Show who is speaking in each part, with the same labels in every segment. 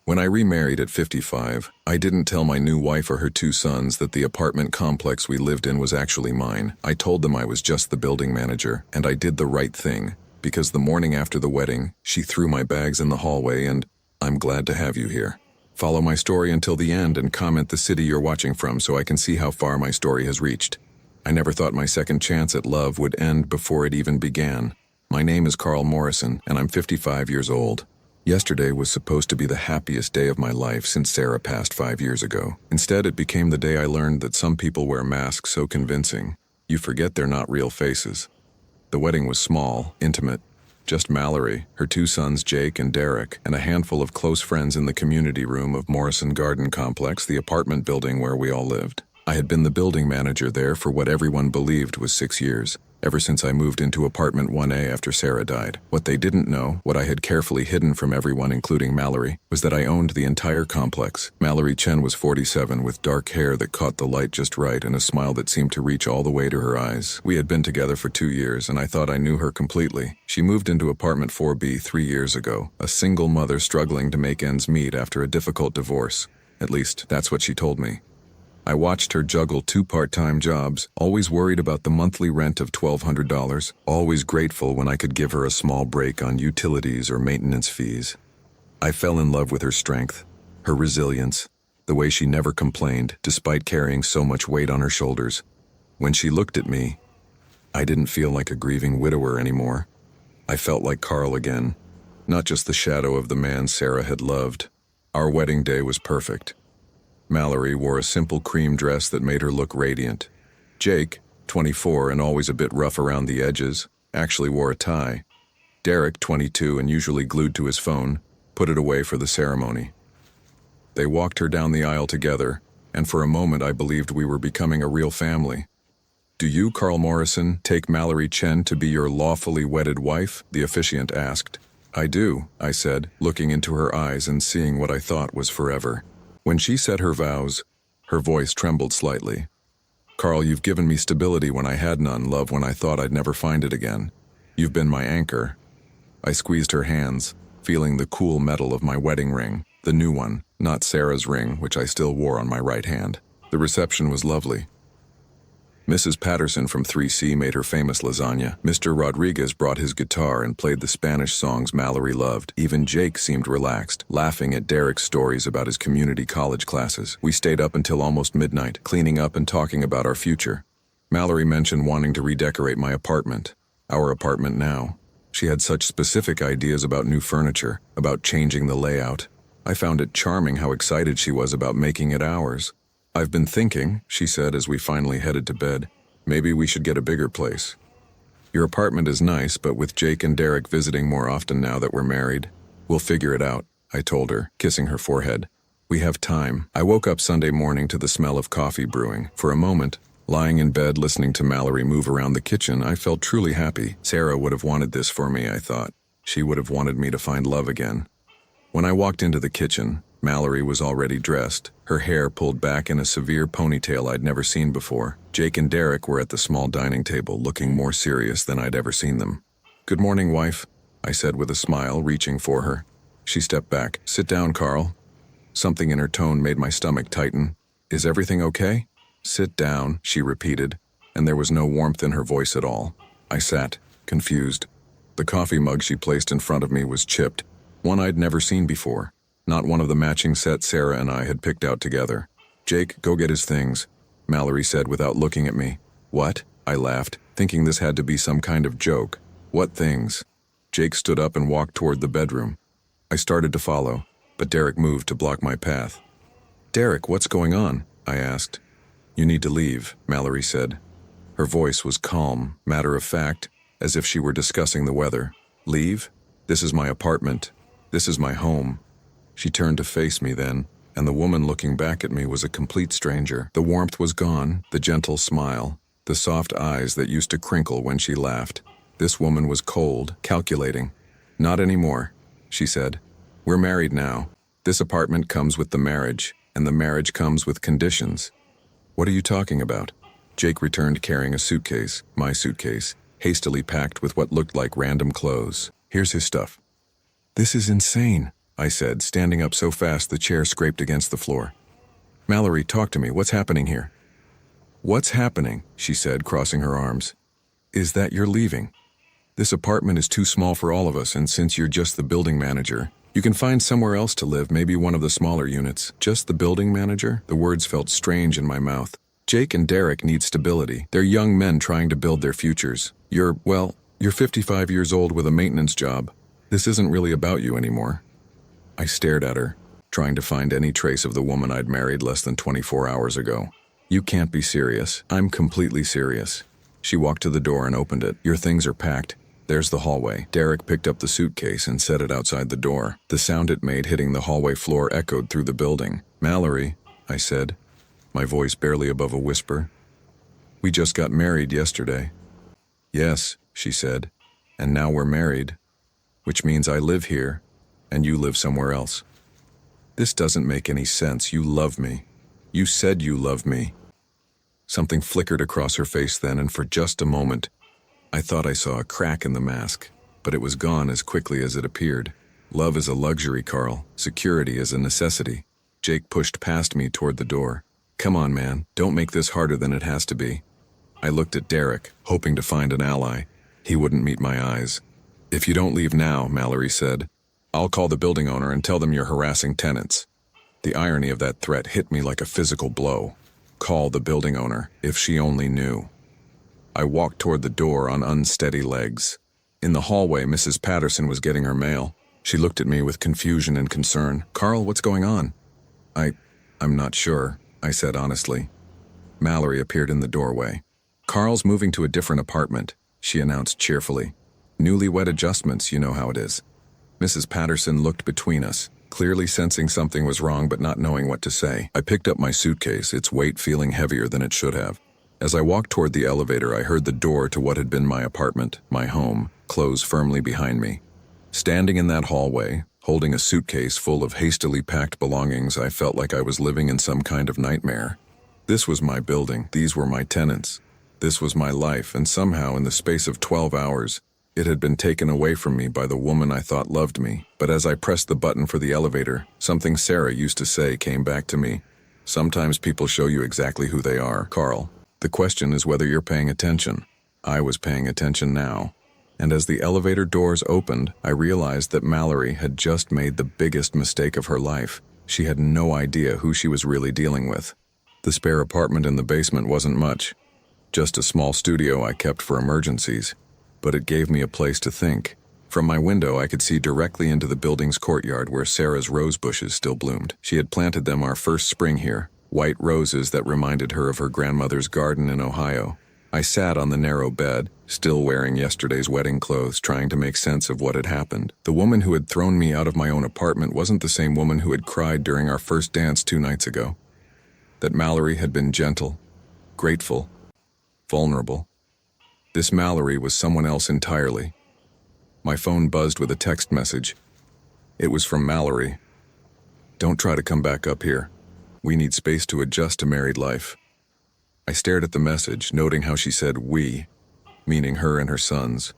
Speaker 1: When I remarried at 55, I didn't tell my new wife or her two sons that the apartment complex we lived in was actually mine. I told them I was just the building manager, and I did the right thing, because the morning after the wedding, she threw my bags in the hallway and, "I'm glad to have you here." Follow my story until the end and comment the city you're watching from so I can see how far my story has reached. I never thought my second chance at love would end before it even began. My name is Carl Morrison, and I'm 55 years old. Yesterday was supposed to be the happiest day of my life since Sarah passed 5 years ago. Instead, it became the day I learned that some people wear masks so convincing, you forget they're not real faces. The wedding was small, intimate. Just Mallory, her two sons Jake and Derek, and a handful of close friends in the community room of Morrison Garden Complex, the apartment building where we all lived. I had been the building manager there for what everyone believed was 6 years, ever since I moved into apartment 1A after Sarah died. What they didn't know, what I had carefully hidden from everyone including Mallory, was that I owned the entire complex. Mallory Chen was 47 with dark hair that caught the light just right and a smile that seemed to reach all the way to her eyes. We had been together for 2 years and I thought I knew her completely. She moved into apartment 4B 3 years ago, a single mother struggling to make ends meet after a difficult divorce. At least, that's what she told me. I watched her juggle 2 part-time jobs, always worried about the monthly rent of $1,200, always grateful when I could give her a small break on utilities or maintenance fees. I fell in love with her strength, her resilience, the way she never complained despite carrying so much weight on her shoulders. When she looked at me, I didn't feel like a grieving widower anymore. I felt like Carl again, not just the shadow of the man Sarah had loved. Our wedding day was perfect. Mallory wore a simple cream dress that made her look radiant. Jake, 24 and always a bit rough around the edges, actually wore a tie. Derek, 22 and usually glued to his phone, put it away for the ceremony. They walked her down the aisle together, and for a moment I believed we were becoming a real family. "Do you, Carl Morrison, take Mallory Chen to be your lawfully wedded wife?" the officiant asked. "I do," I said, looking into her eyes and seeing what I thought was forever. When she said her vows, her voice trembled slightly. "Carl, you've given me stability when I had none, love when I thought I'd never find it again. You've been my anchor." I squeezed her hands, feeling the cool metal of my wedding ring, the new one, not Sarah's ring, which I still wore on my right hand. The reception was lovely. Mrs. Patterson from 3C made her famous lasagna. Mr. Rodriguez brought his guitar and played the Spanish songs Mallory loved. Even Jake seemed relaxed, laughing at Derek's stories about his community college classes. We stayed up until almost midnight, cleaning up and talking about our future. Mallory mentioned wanting to redecorate my apartment, our apartment now. She had such specific ideas about new furniture, about changing the layout. I found it charming how excited she was about making it ours. "I've been thinking," she said as we finally headed to bed, "maybe we should get a bigger place. Your apartment is nice, but with Jake and Derek visiting more often now that we're married, we'll figure it out," I told her, kissing her forehead. "We have time." I woke up Sunday morning to the smell of coffee brewing. For a moment, lying in bed listening to Mallory move around the kitchen, I felt truly happy. Sarah would have wanted this for me, I thought. She would have wanted me to find love again. When I walked into the kitchen, Mallory was already dressed, her hair pulled back in a severe ponytail I'd never seen before. Jake and Derek were at the small dining table, looking more serious than I'd ever seen them. "Good morning, wife," I said with a smile, reaching for her. She stepped back. "Sit down, Carl." Something in her tone made my stomach tighten. "Is everything okay?" "Sit down," she repeated, and there was no warmth in her voice at all. I sat, confused. The coffee mug she placed in front of me was chipped, one I'd never seen before. Not one of the matching sets Sarah and I had picked out together. "Jake, go get his things," Mallory said without looking at me. "What?" I laughed, thinking this had to be some kind of joke. "What things?" Jake stood up and walked toward the bedroom. I started to follow, but Derek moved to block my path. "Derek, what's going on?" I asked. "You need to leave," Mallory said. Her voice was calm, matter-of-fact, as if she were discussing the weather. "Leave? This is my apartment. This is my home." She turned to face me then, and the woman looking back at me was a complete stranger. The warmth was gone, the gentle smile, the soft eyes that used to crinkle when she laughed. This woman was cold, calculating. "Not anymore," she said. "We're married now. This apartment comes with the marriage, and the marriage comes with conditions." "What are you talking about?" Jake returned carrying a suitcase, my suitcase, hastily packed with what looked like random clothes. "Here's his stuff." "This is insane." I said, standing up so fast the chair scraped against the floor. Mallory, talk to me. What's happening here? What's happening, she said, crossing her arms, is that you're leaving. This apartment is too small for all of us, and since you're just the building manager, you can find somewhere else to live, maybe one of the smaller units. Just the building manager? The words felt strange in my mouth. Jake and Derek need stability. They're young men trying to build their futures. You're 55 years old with a maintenance job. This isn't really about you anymore. I stared at her, trying to find any trace of the woman I'd married less than 24 hours ago. You can't be serious. I'm completely serious. She walked to the door and opened it. Your things are packed. There's the hallway. Derek picked up the suitcase and set it outside the door. The sound it made hitting the hallway floor echoed through the building. Mallory, I said, my voice barely above a whisper. We just got married yesterday. Yes, she said, and now we're married, which means I live here and you live somewhere else. This doesn't make any sense. You love me. You said you love me. Something flickered across her face then, and for just a moment, I thought I saw a crack in the mask, but it was gone as quickly as it appeared. Love is a luxury, Carl. Security is a necessity. Jake pushed past me toward the door. Come on, man. Don't make this harder than it has to be. I looked at Derek, hoping to find an ally. He wouldn't meet my eyes. If you don't leave now, Mallory said, I'll call the building owner and tell them you're harassing tenants. The irony of that threat hit me like a physical blow. Call the building owner, if she only knew. I walked toward the door on unsteady legs. In the hallway, Mrs. Patterson was getting her mail. She looked at me with confusion and concern. Carl, what's going on? I'm not sure, I said honestly. Mallory appeared in the doorway. Carl's moving to a different apartment, she announced cheerfully. Newlywed adjustments, you know how it is. Mrs. Patterson looked between us, clearly sensing something was wrong but not knowing what to say. I picked up my suitcase, its weight feeling heavier than it should have. As I walked toward the elevator, I heard the door to what had been my apartment, my home, close firmly behind me. Standing in that hallway, holding a suitcase full of hastily packed belongings, I felt like I was living in some kind of nightmare. This was my building. These were my tenants. This was my life, and somehow in the space of 12 hours, it had been taken away from me by the woman I thought loved me. But as I pressed the button for the elevator, something Sarah used to say came back to me. Sometimes people show you exactly who they are, Carl. The question is whether you're paying attention. I was paying attention now. And as the elevator doors opened, I realized that Mallory had just made the biggest mistake of her life. She had no idea who she was really dealing with. The spare apartment in the basement wasn't much. Just a small studio I kept for emergencies. But it gave me a place to think. From my window, I could see directly into the building's courtyard where Sarah's rose bushes still bloomed. She had planted them our first spring here. White roses that reminded her of her grandmother's garden in Ohio. I sat on the narrow bed, still wearing yesterday's wedding clothes, trying to make sense of what had happened. The woman who had thrown me out of my own apartment wasn't the same woman who had cried during our first dance 2 nights ago. That Mallory had been gentle, grateful, vulnerable. This Mallory was someone else entirely. My phone buzzed with a text message. It was from Mallory. Don't try to come back up here. We need space to adjust to married life. I stared at the message, noting how she said we, meaning her and her sons.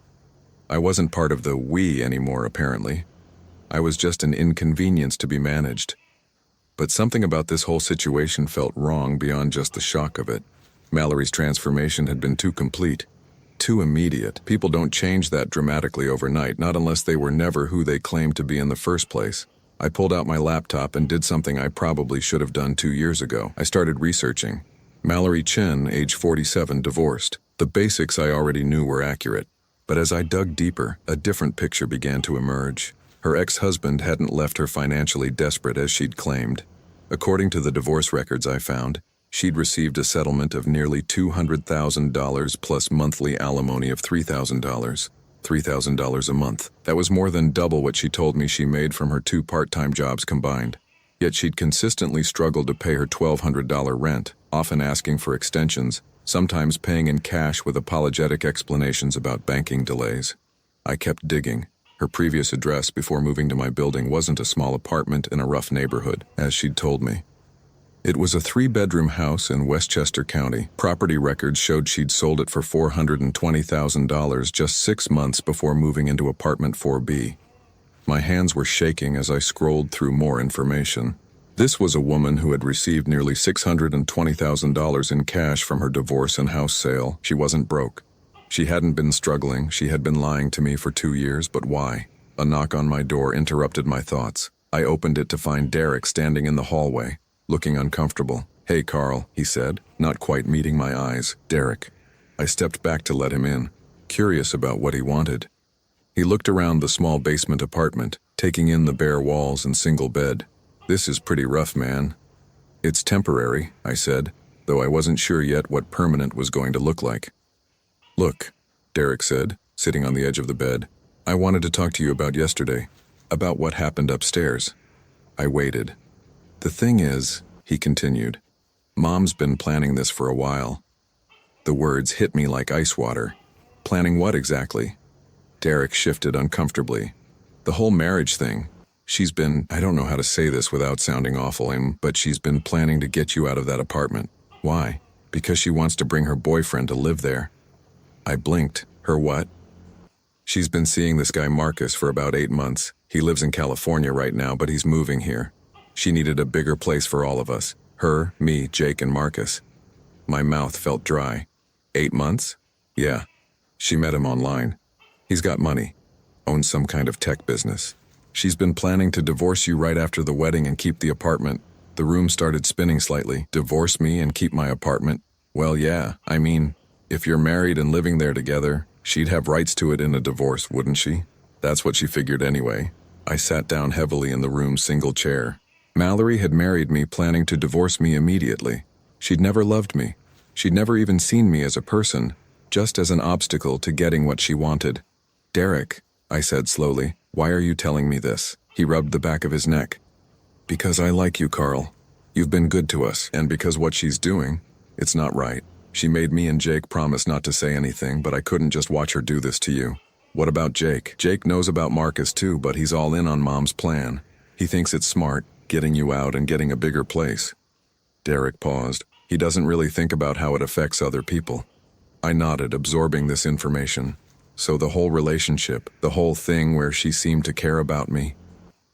Speaker 1: I wasn't part of the we anymore, apparently. I was just an inconvenience to be managed. But something about this whole situation felt wrong beyond just the shock of it. Mallory's transformation had been too complete, too immediate. People don't change that dramatically overnight, not unless they were never who they claimed to be in the first place. I pulled out my laptop and did something I probably should have done 2 years ago. I started researching. Mallory Chen, age 47, divorced. The basics I already knew were accurate. But as I dug deeper, a different picture began to emerge. Her ex-husband hadn't left her financially desperate as she'd claimed. According to the divorce records I found, she'd received a settlement of nearly $200,000 plus monthly alimony of $3,000. $3,000 a month. That was more than double what she told me she made from her 2 part-time jobs combined. Yet she'd consistently struggled to pay her $1,200 rent, often asking for extensions, sometimes paying in cash with apologetic explanations about banking delays. I kept digging. Her previous address before moving to my building wasn't a small apartment in a rough neighborhood, as she'd told me. It was a 3-bedroom house in Westchester County. Property records showed she'd sold it for $420,000 just 6 months before moving into apartment 4B. My hands were shaking as I scrolled through more information. This was a woman who had received nearly $620,000 in cash from her divorce and house sale. She wasn't broke. She hadn't been struggling. She had been lying to me for 2 years, but why? A knock on my door interrupted my thoughts. I opened it to find Derek standing in the hallway, looking uncomfortable. "Hey, Carl," he said, not quite meeting my eyes. "Derek." I stepped back to let him in, curious about what he wanted. He looked around the small basement apartment, taking in the bare walls and single bed. "This is pretty rough, man." "It's temporary," I said, though I wasn't sure yet what permanent was going to look like. "Look," Derek said, sitting on the edge of the bed. "I wanted to talk to you about yesterday, about what happened upstairs." I waited. "The thing is," he continued, "Mom's been planning this for a while." The words hit me like ice water. "Planning what exactly?" Derek shifted uncomfortably. "The whole marriage thing. She's been, I don't know how to say this without sounding awful, but she's been planning to get you out of that apartment." "Why?" "Because she wants to bring her boyfriend to live there." I blinked. "Her what?" "She's been seeing this guy Marcus for about 8 months. He lives in California right now, but he's moving here. She needed a bigger place for all of us. Her, me, Jake, and Marcus." My mouth felt dry. 8 months? "Yeah. She met him online. He's got money. Owns some kind of tech business. She's been planning to divorce you right after the wedding and keep the apartment." The room started spinning slightly. "Divorce me and keep my apartment?" "Well, yeah. I mean, if you're married and living there together, she'd have rights to it in a divorce, wouldn't she?" That's what she figured anyway. I sat down heavily in the room's single chair. Mallory had married me planning to divorce me immediately. She'd never loved me. She'd never even seen me as a person, just as an obstacle to getting what she wanted. "Derek," I said slowly, "why are you telling me this?" He rubbed the back of his neck. "Because I like you, Carl. You've been good to us, and because what she's doing, it's not right. She made me and Jake promise not to say anything, but I couldn't just watch her do this to you." "What about Jake?" "Jake knows about Marcus too, but he's all in on Mom's plan. He thinks it's smart, getting you out and getting a bigger place." Derek paused. "He doesn't really think about how it affects other people." I nodded, absorbing this information. "So the whole relationship, the whole thing where she seemed to care about me."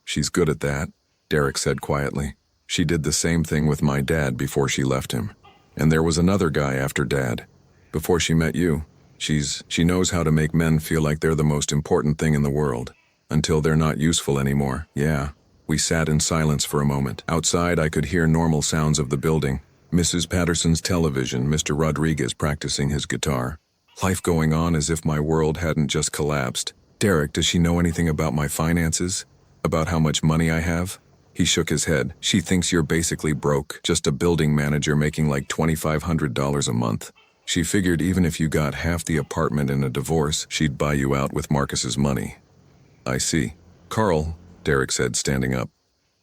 Speaker 1: "She's good at that," Derek said quietly. "She did the same thing with my dad before she left him. And there was another guy after Dad. Before she met you, she knows how to make men feel like they're the most important thing in the world, until they're not useful anymore." "Yeah." We sat in silence for a moment. Outside, I could hear normal sounds of the building. Mrs. Patterson's television, Mr. Rodriguez practicing his guitar. Life going on as if my world hadn't just collapsed. "Derek, does she know anything about my finances? About how much money I have?" He shook his head. "She thinks you're basically broke, just a building manager making like $2,500 a month. She figured even if you got half the apartment in a divorce, she'd buy you out with Marcus's money." "I see." "Carl," Derek said, standing up,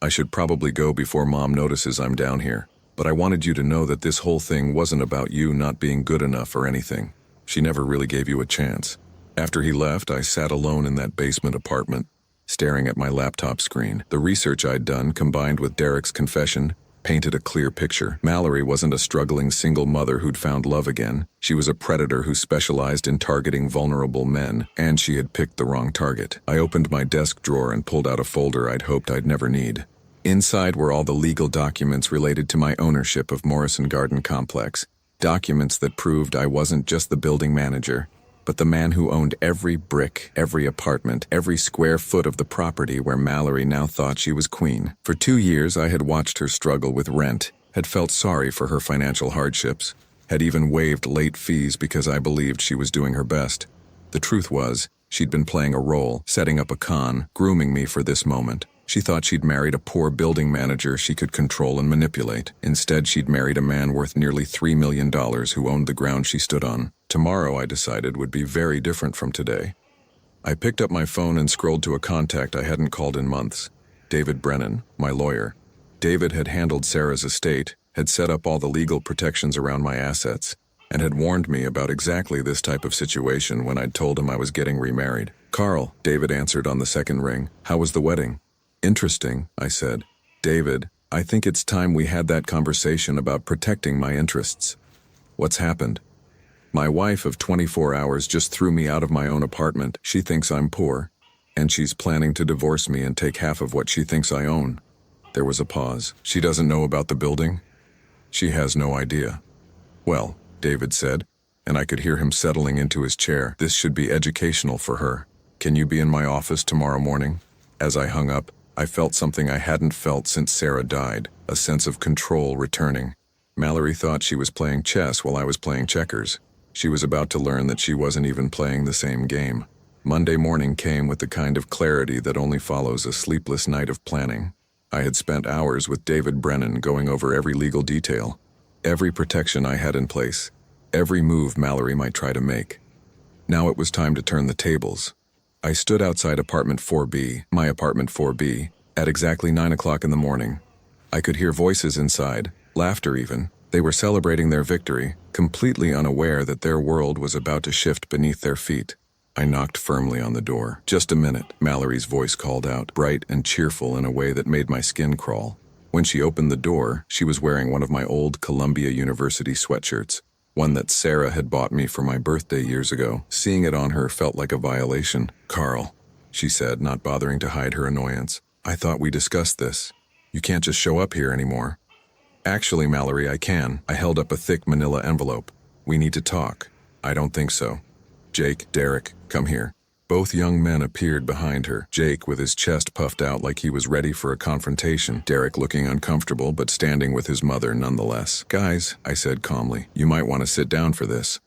Speaker 1: "I should probably go before Mom notices I'm down here. But I wanted you to know that this whole thing wasn't about you not being good enough or anything. She never really gave you a chance." After he left, I sat alone in that basement apartment, staring at my laptop screen. The research I'd done, combined with Derek's confession, painted a clear picture. Mallory wasn't a struggling single mother who'd found love again. She was a predator who specialized in targeting vulnerable men, and she had picked the wrong target. I opened my desk drawer and pulled out a folder I'd hoped I'd never need. Inside were all the legal documents related to my ownership of Morrison Garden Complex. Documents that proved I wasn't just the building manager, but the man who owned every brick, every apartment, every square foot of the property where Mallory now thought she was queen. For 2 years, I had watched her struggle with rent, had felt sorry for her financial hardships, had even waived late fees because I believed she was doing her best. The truth was, she'd been playing a role, setting up a con, grooming me for this moment. She thought she'd married a poor building manager she could control and manipulate. Instead, she'd married a man worth nearly $3 million who owned the ground she stood on. Tomorrow, I decided, would be very different from today. I picked up my phone and scrolled to a contact I hadn't called in months. David Brennan, my lawyer. David had handled Sarah's estate, had set up all the legal protections around my assets, and had warned me about exactly this type of situation when I'd told him I was getting remarried. "Carl," David answered on the second ring. "How was the wedding?" "Interesting," I said. "David, I think it's time we had that conversation about protecting my interests." "What's happened?" "My wife of 24 hours just threw me out of my own apartment. She thinks I'm poor. And she's planning to divorce me and take half of what she thinks I own. There was a pause. She doesn't know about the building? She has no idea. Well, David said, and I could hear him settling into his chair. This should be educational for her. Can you be in my office tomorrow morning? As I hung up, I felt something I hadn't felt since Sarah died, a sense of control returning. Mallory thought she was playing chess while I was playing checkers. She was about to learn that she wasn't even playing the same game. Monday morning came with the kind of clarity that only follows a sleepless night of planning. I had spent hours with David Brennan going over every legal detail, every protection I had in place, every move Mallory might try to make. Now it was time to turn the tables. I stood outside apartment 4B, my apartment 4B, at exactly 9 o'clock in the morning. I could hear voices inside, laughter even. They were celebrating their victory, completely unaware that their world was about to shift beneath their feet. I knocked firmly on the door. "Just a minute," Mallory's voice called out, bright and cheerful in a way that made my skin crawl. When she opened the door, she was wearing one of my old Columbia University sweatshirts, one that Sarah had bought me for my birthday years ago. Seeing it on her felt like a violation. "Carl," she said, not bothering to hide her annoyance, "I thought we discussed this. You can't just show up here anymore." "Actually, Mallory, I can." I held up a thick manila envelope. "We need to talk." "I don't think so." "Jake, Derek, come here." Both young men appeared behind her, Jake with his chest puffed out like he was ready for a confrontation, Derek looking uncomfortable but standing with his mother nonetheless. "Guys," I said calmly, "you might want to sit down for this."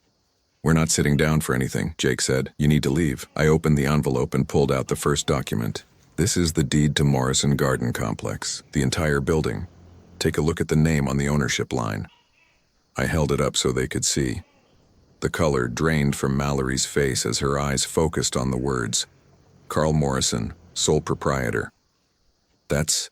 Speaker 1: "We're not sitting down for anything," Jake said. "You need to leave." I opened the envelope and pulled out the first document. "This is the deed to Morrison Garden Complex, the entire building. Take a look at the name on the ownership line." I held it up so they could see. The color drained from Mallory's face as her eyes focused on the words. "Carl Morrison, sole proprietor." That's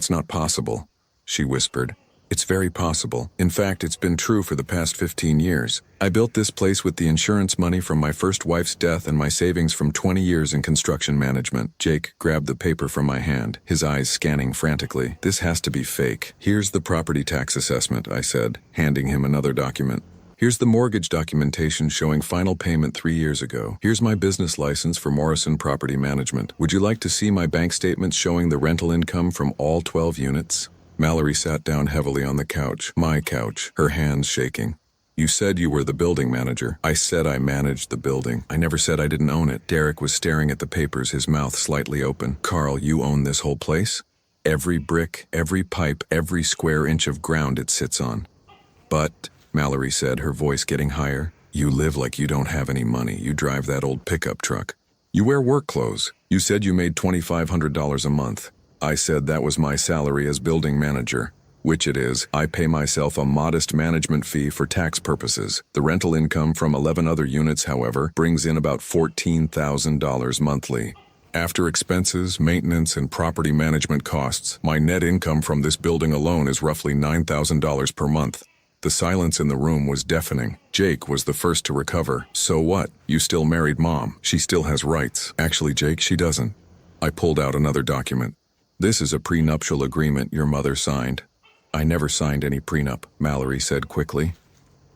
Speaker 1: not possible," she whispered. "It's very possible. In fact, it's been true for the past 15 years. I built this place with the insurance money from my first wife's death and my savings from 20 years in construction management." Jake grabbed the paper from my hand, his eyes scanning frantically. "This has to be fake." "Here's the property tax assessment," I said, handing him another document. "Here's the mortgage documentation showing final payment 3 years ago. Here's my business license for Morrison Property Management. Would you like to see my bank statements showing the rental income from all 12 units? Mallory sat down heavily on the couch, my couch, her hands shaking. "You said you were the building manager." "I said I managed the building. I never said I didn't own it." Derek was staring at the papers, his mouth slightly open. "Carl, you own this whole place? Every brick, every pipe, every square inch of ground it sits on." "But," Mallory said, her voice getting higher, "you live like you don't have any money. You drive that old pickup truck. You wear work clothes. You said you made $2,500 a month. I said that was my salary as building manager, which it is. I pay myself a modest management fee for tax purposes. The rental income from 11 other units, however, brings in about $14,000 monthly. After expenses, maintenance, and property management costs, my net income from this building alone is roughly $9,000 per month." The silence in the room was deafening. Jake was the first to recover. "So what? You still married Mom. She still has rights." "Actually, Jake, she doesn't." I pulled out another document. "This is a prenuptial agreement your mother signed." "I never signed any prenup," Mallory said quickly.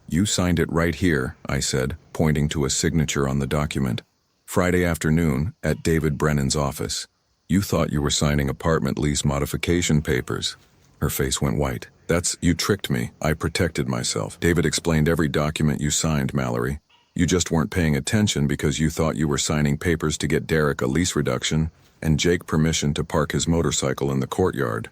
Speaker 1: "You signed it right here," I said, pointing to a signature on the document. "Friday afternoon, at David Brennan's office. You thought you were signing apartment lease modification papers." Her face went white. You tricked me. I protected myself. David explained every document you signed, Mallory. You just weren't paying attention because you thought you were signing papers to get Derek a lease reduction and Jake permission to park his motorcycle in the courtyard."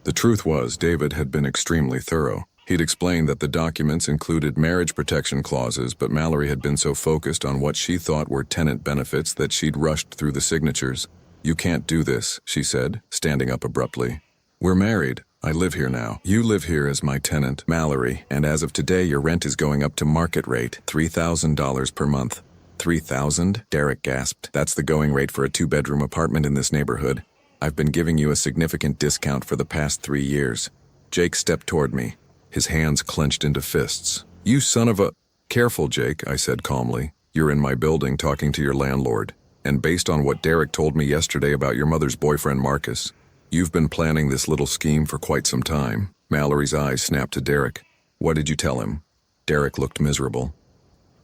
Speaker 1: The truth was, David had been extremely thorough. He'd explained that the documents included marriage protection clauses, but Mallory had been so focused on what she thought were tenant benefits that she'd rushed through the signatures. "You can't do this," she said, standing up abruptly. "We're married. I live here now. You live here as my tenant, Mallory, and as of today your rent is going up to market rate, $3,000 per month." "3,000? Derek gasped. "That's the going rate for a 2-bedroom apartment in this neighborhood. I've been giving you a significant discount for the past 3 years." Jake stepped toward me, his hands clenched into fists. "You son of a—" "Careful, Jake," I said calmly. "You're in my building talking to your landlord, and based on what Derek told me yesterday about your mother's boyfriend Marcus, you've been planning this little scheme for quite some time." Mallory's eyes snapped to Derek. "What did you tell him?" Derek looked miserable.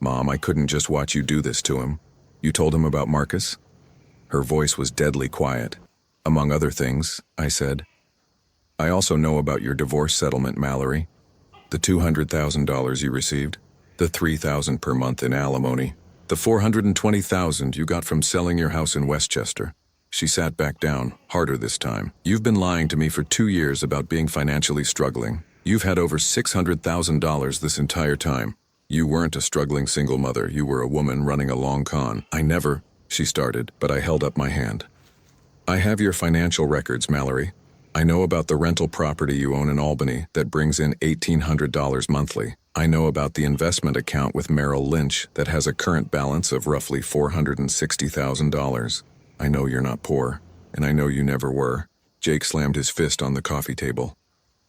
Speaker 1: "Mom, I couldn't just watch you do this to him." "You told him about Marcus?" Her voice was deadly quiet. "Among other things," I said. "I also know about your divorce settlement, Mallory. The $200,000 you received, the $3,000 per month in alimony, the $420,000 you got from selling your house in Westchester." She sat back down, harder this time. "You've been lying to me for 2 years about being financially struggling. You've had over $600,000 this entire time. You weren't a struggling single mother. You were a woman running a long con." "I never," she started, but I held up my hand. "I have your financial records, Mallory. I know about the rental property you own in Albany that brings in $1,800 monthly. I know about the investment account with Merrill Lynch that has a current balance of roughly $460,000. I know you're not poor, and I know you never were." Jake slammed his fist on the coffee table.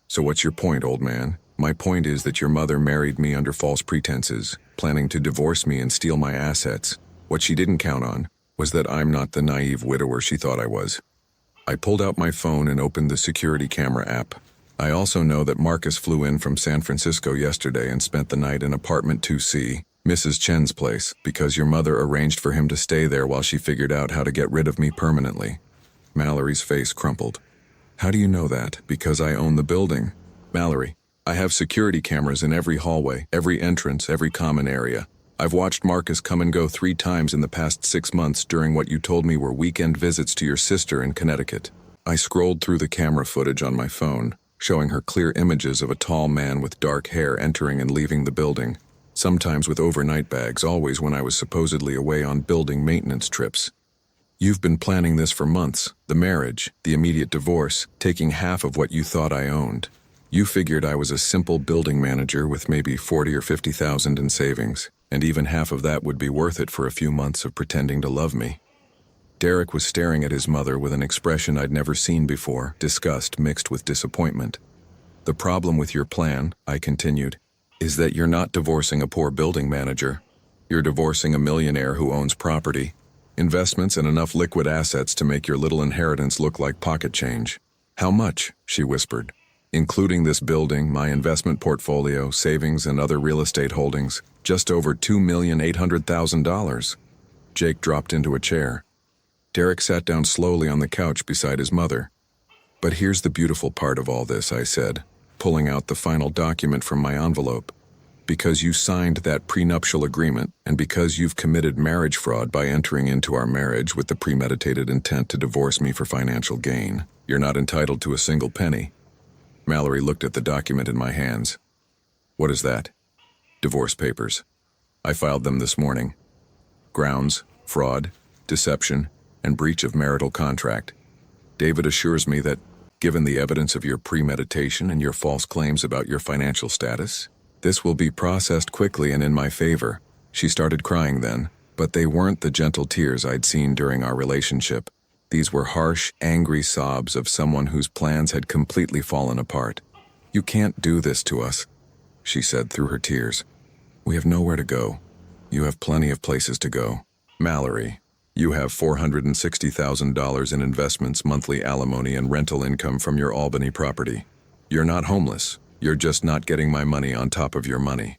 Speaker 1: "So what's your point, old man?" "My point is that your mother married me under false pretenses, planning to divorce me and steal my assets. What she didn't count on was that I'm not the naive widower she thought I was." I pulled out my phone and opened the security camera app. "I also know that Marcus flew in from San Francisco yesterday and spent the night in apartment 2C, Mrs. Chen's place, because your mother arranged for him to stay there while she figured out how to get rid of me permanently." Mallory's face crumpled. "How do you know that?" "Because I own the building. Mallory, I have security cameras in every hallway, every entrance, every common area. I've watched Marcus come and go 3 times in the past 6 months during what you told me were weekend visits to your sister in Connecticut." I scrolled through the camera footage on my phone, showing her clear images of a tall man with dark hair entering and leaving the building, sometimes with overnight bags, always when I was supposedly away on building maintenance trips. "You've been planning this for months, the marriage, the immediate divorce, taking half of what you thought I owned. You figured I was a simple building manager with maybe 40 or 50,000 in savings, and even half of that would be worth it for a few months of pretending to love me." Derek was staring at his mother with an expression I'd never seen before, disgust mixed with disappointment. "The problem with your plan," I continued, "is that you're not divorcing a poor building manager. You're divorcing a millionaire who owns property, investments, and enough liquid assets to make your little inheritance look like pocket change." "How much?" she whispered. "Including this building, my investment portfolio, savings, and other real estate holdings, just over $2,800,000. Jake dropped into a chair. Derek sat down slowly on the couch beside his mother. "But here's the beautiful part of all this," I said, pulling out the final document from my envelope. "Because you signed that prenuptial agreement, and because you've committed marriage fraud by entering into our marriage with the premeditated intent to divorce me for financial gain, you're not entitled to a single penny." Mallory looked at the document in my hands. "What is that?" "Divorce papers. I filed them this morning. Grounds, fraud, deception, and breach of marital contract. David assures me that, given the evidence of your premeditation and your false claims about your financial status, this will be processed quickly and in my favor." She started crying then, but they weren't the gentle tears I'd seen during our relationship. These were harsh, angry sobs of someone whose plans had completely fallen apart. "You can't do this to us," she said through her tears. "We have nowhere to go. You have plenty of places to go. Mallory, you have $460,000 in investments, monthly alimony, and rental income from your Albany property. You're not homeless. You're just not getting my money on top of your money."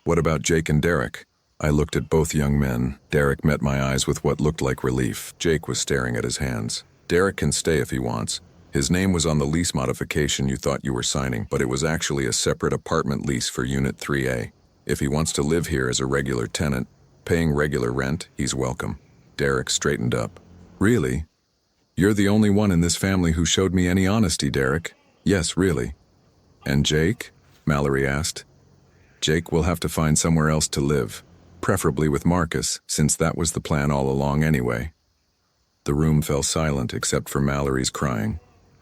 Speaker 1: "What about Jake and Derek?" I looked at both young men. Derek met my eyes with what looked like relief. Jake was staring at his hands. "Derek can stay if he wants. His name was on the lease modification you thought you were signing, but it was actually a separate apartment lease for Unit 3A. If he wants to live here as a regular tenant, paying regular rent, he's welcome." Derek straightened up. "Really? You're the only one in this family who showed me any honesty, Derek." "Yes, really." "And Jake?" Mallory asked. "Jake will have to find somewhere else to live. Preferably with Marcus, since that was the plan all along anyway." The room fell silent except for Mallory's crying.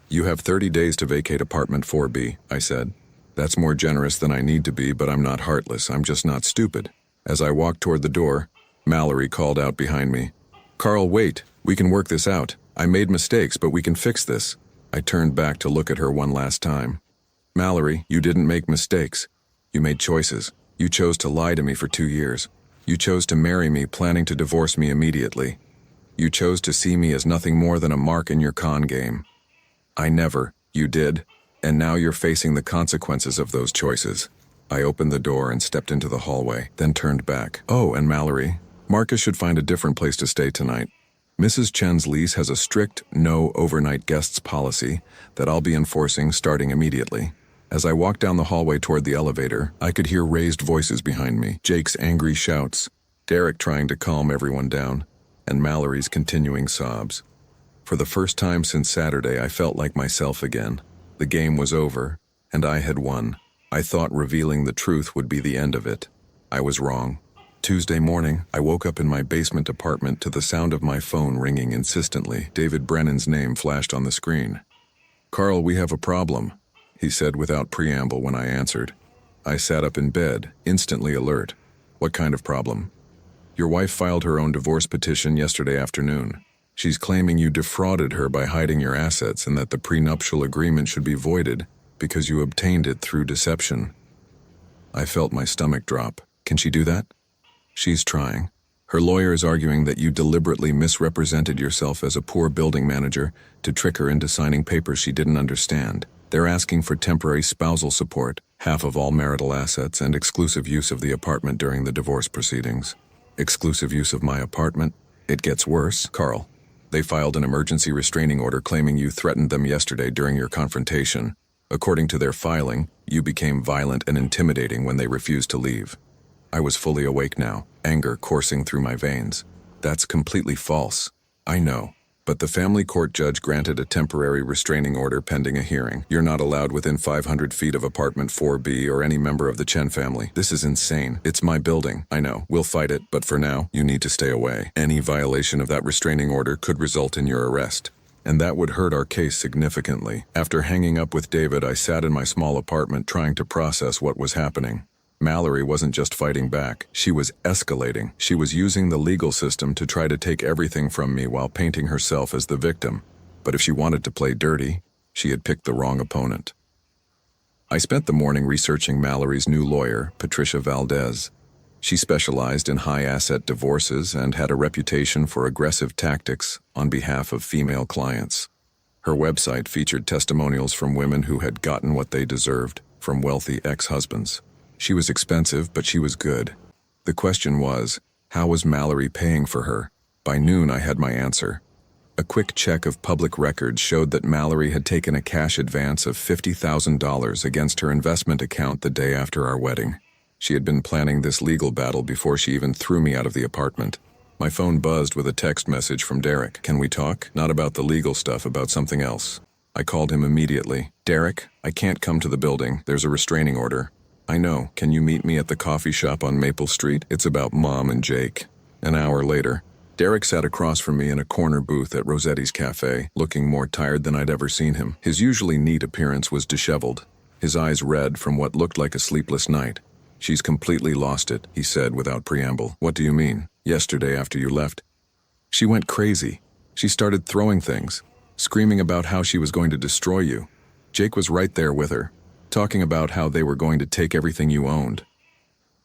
Speaker 1: "You have 30 days to vacate apartment 4B, I said. "That's more generous than I need to be, but I'm not heartless, I'm just not stupid." As I walked toward the door, Mallory called out behind me. "Carl, wait, we can work this out. I made mistakes, but we can fix this." I turned back to look at her one last time. "Mallory, you didn't make mistakes. You made choices. You chose to lie to me for 2 years. You chose to marry me, planning to divorce me immediately. You chose to see me as nothing more than a mark in your con game. I never. You did. And now you're facing the consequences of those choices." I opened the door and stepped into the hallway, then turned back. "Oh, and Mallory, Marcus should find a different place to stay tonight. Mrs. Chen's lease has a strict no overnight guests policy that I'll be enforcing starting immediately. As I walked down the hallway toward the elevator, I could hear raised voices behind me, Jake's angry shouts, Derek trying to calm everyone down, and Mallory's continuing sobs. For the first time since Saturday, I felt like myself again. The game was over, and I had won. I thought revealing the truth would be the end of it. I was wrong. Tuesday morning, I woke up in my basement apartment to the sound of my phone ringing insistently. David Brennan's name flashed on the screen. "Carl, we have a problem," he said without preamble when I answered. I sat up in bed, instantly alert. "What kind of problem?" "Your wife filed her own divorce petition yesterday afternoon. She's claiming you defrauded her by hiding your assets and that the prenuptial agreement should be voided because you obtained it through deception." I felt my stomach drop. "Can she do that?" "She's trying. Her lawyer is arguing that you deliberately misrepresented yourself as a poor building manager to trick her into signing papers she didn't understand. They're asking for temporary spousal support, half of all marital assets, and exclusive use of the apartment during the divorce proceedings." "Exclusive use of my apartment? It gets worse, Carl. They filed an emergency restraining order claiming you threatened them yesterday during your confrontation. According to their filing, you became violent and intimidating when they refused to leave." I was fully awake now, anger coursing through my veins. "That's completely false." "I know, but the family court judge granted a temporary restraining order pending a hearing. You're not allowed within 500 feet of apartment 4B or any member of the Chen family. This is insane. It's my building. I know. We'll fight it, but for now, you need to stay away. Any violation of that restraining order could result in your arrest. And that would hurt our case significantly." After hanging up with David, I sat in my small apartment trying to process what was happening. Mallory wasn't just fighting back, she was escalating. She was using the legal system to try to take everything from me while painting herself as the victim. But if she wanted to play dirty, she had picked the wrong opponent. I spent the morning researching Mallory's new lawyer, Patricia Valdez. She specialized in high-asset divorces and had a reputation for aggressive tactics on behalf of female clients. Her website featured testimonials from women who had gotten what they deserved from wealthy ex-husbands. She was expensive, but she was good. The question was, how was Mallory paying for her? By noon, I had my answer. A quick check of public records showed that Mallory had taken a cash advance of $50,000 against her investment account the day after our wedding. She had been planning this legal battle before she even threw me out of the apartment. My phone buzzed with a text message from Derek. "Can we talk? Not about the legal stuff, about something else." I called him immediately. "Derek, I can't come to the building. There's a restraining order." "I know. Can you meet me at the coffee shop on Maple Street? It's about Mom and Jake." An hour later, Derek sat across from me in a corner booth at Rossetti's Cafe, looking more tired than I'd ever seen him. His usually neat appearance was disheveled, his eyes red from what looked like a sleepless night. "She's completely lost it," he said without preamble. "What do you mean? Yesterday after you left?" "She went crazy. She started throwing things, screaming about how she was going to destroy you. Jake was right there with her, talking about how they were going to take everything you owned."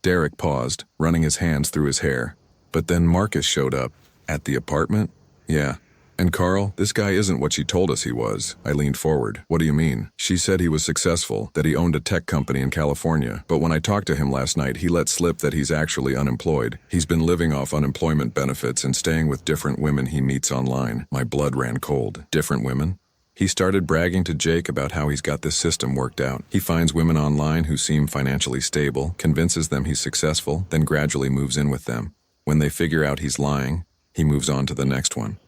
Speaker 1: Derek paused, running his hands through his hair. "But then Marcus showed up. At the apartment?" "Yeah. And Carl, this guy isn't what she told us he was." I leaned forward. "What do you mean?" "She said he was successful, that he owned a tech company in California. But when I talked to him last night, he let slip that he's actually unemployed. He's been living off unemployment benefits and staying with different women he meets online." My blood ran cold. "Different women?" He started bragging to Jake about how he's got this system worked out. He finds women online who seem financially stable, convinces them he's successful, then gradually moves in with them. When they figure out he's lying, he moves on to the next one.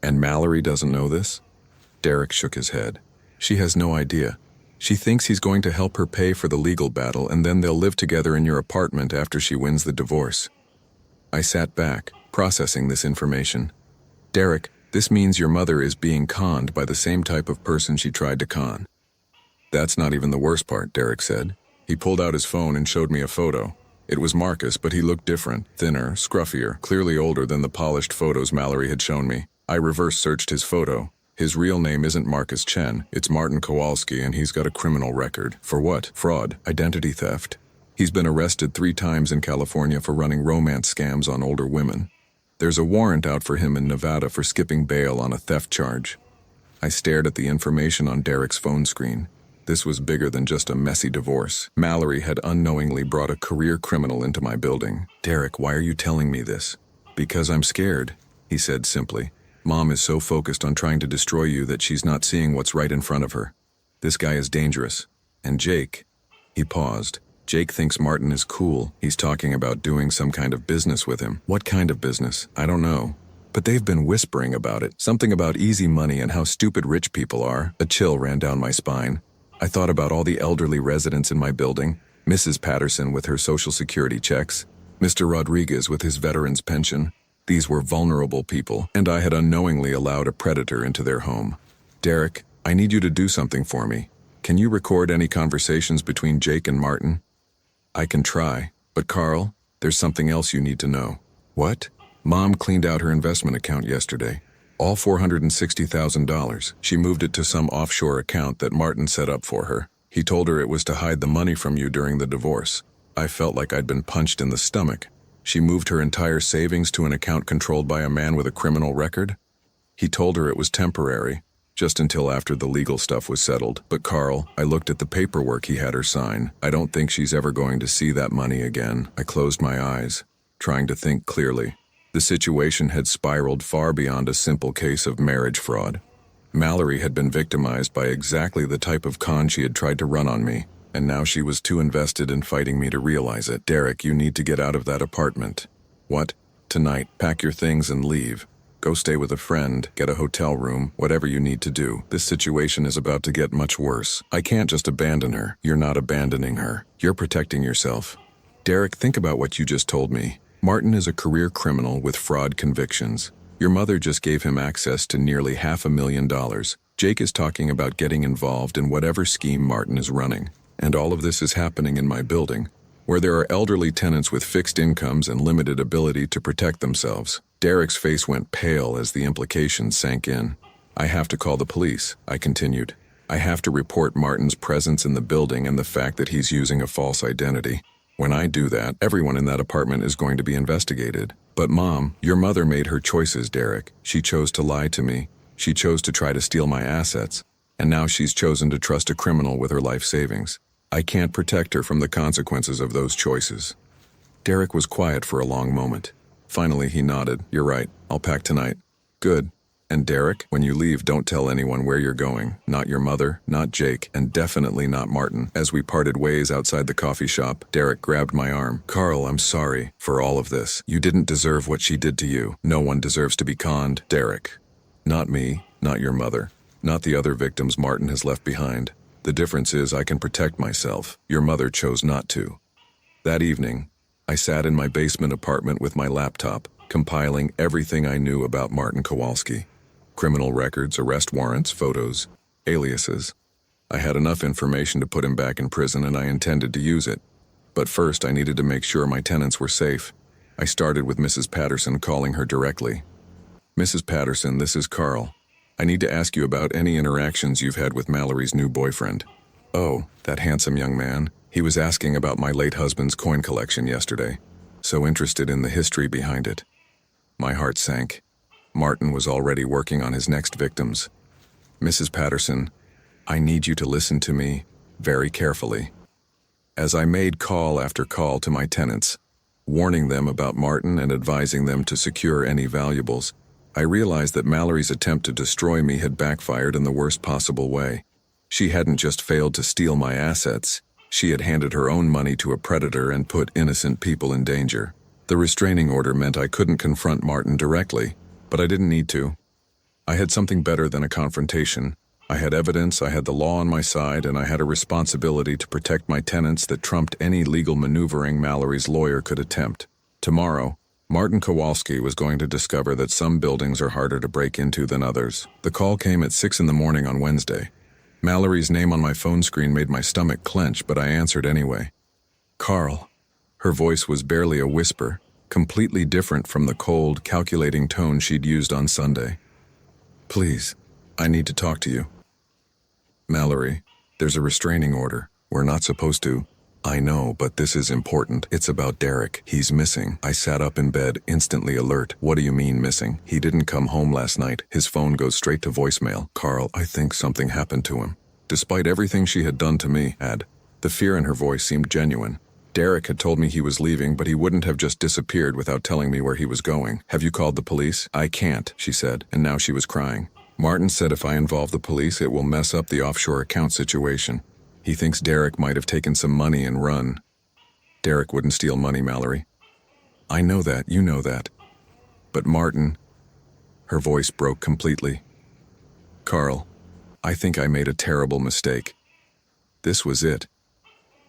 Speaker 1: "And Mallory doesn't know this?" Derek shook his head. "She has no idea. She thinks he's going to help her pay for the legal battle, and then they'll live together in your apartment after she wins the divorce." I sat back, processing this information. "Derek, this means your mother is being conned by the same type of person she tried to con." "That's not even the worst part," Derek said. He pulled out his phone and showed me a photo. It was Marcus, but he looked different, thinner, scruffier, clearly older than the polished photos Mallory had shown me. I reverse searched his photo. His real name isn't Marcus Chen, it's Martin Kowalski, and he's got a criminal record. For what? Fraud, identity theft. He's been arrested 3 times in California for running romance scams on older women. There's a warrant out for him in Nevada for skipping bail on a theft charge. I stared at the information on Derek's phone screen. This was bigger than just a messy divorce. Mallory had unknowingly brought a career criminal into my building. "Derek, why are you telling me this?" "Because I'm scared," he said simply. Mom is so focused on trying to destroy you that she's not seeing what's right in front of her. This guy is dangerous. And Jake, he paused. Jake thinks Martin is cool. He's talking about doing some kind of business with him. What kind of business? I don't know. But they've been whispering about it. Something about easy money and how stupid rich people are. A chill ran down my spine. I thought about all the elderly residents in my building. Mrs. Patterson with her Social Security checks. Mr. Rodriguez with his veteran's pension. These were vulnerable people, and I had unknowingly allowed a predator into their home. Derek, I need you to do something for me. Can you record any conversations between Jake and Martin? I can try, but Carl, there's something else you need to know. What? Mom cleaned out her investment account yesterday. All $460,000. She moved it to some offshore account that Martin set up for her. He told her it was to hide the money from you during the divorce. I felt like I'd been punched in the stomach. She moved her entire savings to an account controlled by a man with a criminal record? He told her it was temporary, just until after the legal stuff was settled. But Carl, I looked at the paperwork he had her sign. I don't think she's ever going to see that money again. I closed my eyes, trying to think clearly. The situation had spiraled far beyond a simple case of marriage fraud. Mallory had been victimized by exactly the type of con she had tried to run on me, and now she was too invested in fighting me to realize it. Derek, you need to get out of that apartment. What? Tonight. Pack your things and leave. Go stay with a friend, get a hotel room, whatever you need to do. This situation is about to get much worse. I can't just abandon her. You're not abandoning her. You're protecting yourself. Derek, think about what you just told me. Martin is a career criminal with fraud convictions. Your mother just gave him access to nearly $500,000. Jake is talking about getting involved in whatever scheme Martin is running. And all of this is happening in my building, where there are elderly tenants with fixed incomes and limited ability to protect themselves. Derek's face went pale as the implications sank in. I have to call the police, I continued. I have to report Martin's presence in the building and the fact that he's using a false identity. When I do that, everyone in that apartment is going to be investigated. But Mom, your mother made her choices, Derek. She chose to lie to me. She chose to try to steal my assets. And now she's chosen to trust a criminal with her life savings. I can't protect her from the consequences of those choices. Derek was quiet for a long moment. Finally, he nodded. You're right. I'll pack tonight. Good. And Derek, when you leave, don't tell anyone where you're going. Not your mother, not Jake, and definitely not Martin. As we parted ways outside the coffee shop, Derek grabbed my arm. Carl, I'm sorry for all of this. You didn't deserve what she did to you. No one deserves to be conned. Derek. Not me, not your mother, not the other victims Martin has left behind. The difference is I can protect myself. Your mother chose not to. That evening, I sat in my basement apartment with my laptop, compiling everything I knew about Martin Kowalski. Criminal records, arrest warrants, photos, aliases. I had enough information to put him back in prison and I intended to use it. But first I needed to make sure my tenants were safe. I started with Mrs. Patterson, calling her directly. Mrs. Patterson, this is Carl. I need to ask you about any interactions you've had with Mallory's new boyfriend. Oh, that handsome young man. He was asking about my late husband's coin collection yesterday. So interested in the history behind it. My heart sank. Martin was already working on his next victims. Mrs. Patterson, I need you to listen to me very carefully. As I made call after call to my tenants, warning them about Martin and advising them to secure any valuables, I realized that Mallory's attempt to destroy me had backfired in the worst possible way. She hadn't just failed to steal my assets, she had handed her own money to a predator and put innocent people in danger. The restraining order meant I couldn't confront Martin directly, but I didn't need to. I had something better than a confrontation. I had evidence, I had the law on my side, and I had a responsibility to protect my tenants that trumped any legal maneuvering Mallory's lawyer could attempt. Tomorrow, Martin Kowalski was going to discover that some buildings are harder to break into than others. The call came at 6 a.m. on Wednesday. Mallory's name on my phone screen made my stomach clench, but I answered anyway. Carl. Her voice was barely a whisper, completely different from the cold, calculating tone she'd used on Sunday. Please, I need to talk to you. Mallory, there's a restraining order. We're not supposed to. I know, but this is important. It's about Derek. He's missing. I sat up in bed, instantly alert. What do you mean missing? He didn't come home last night. His phone goes straight to voicemail. Carl, I think something happened to him. Despite everything she had done to me, the fear in her voice seemed genuine. Derek had told me he was leaving, but he wouldn't have just disappeared without telling me where he was going. Have you called the police? I can't, she said, and now she was crying. Martin said if I involve the police, it will mess up the offshore account situation. He thinks Derek might have taken some money and run. Derek wouldn't steal money, Mallory. I know that, you know that. But Martin... Her voice broke completely. Carl, I think I made a terrible mistake. This was it.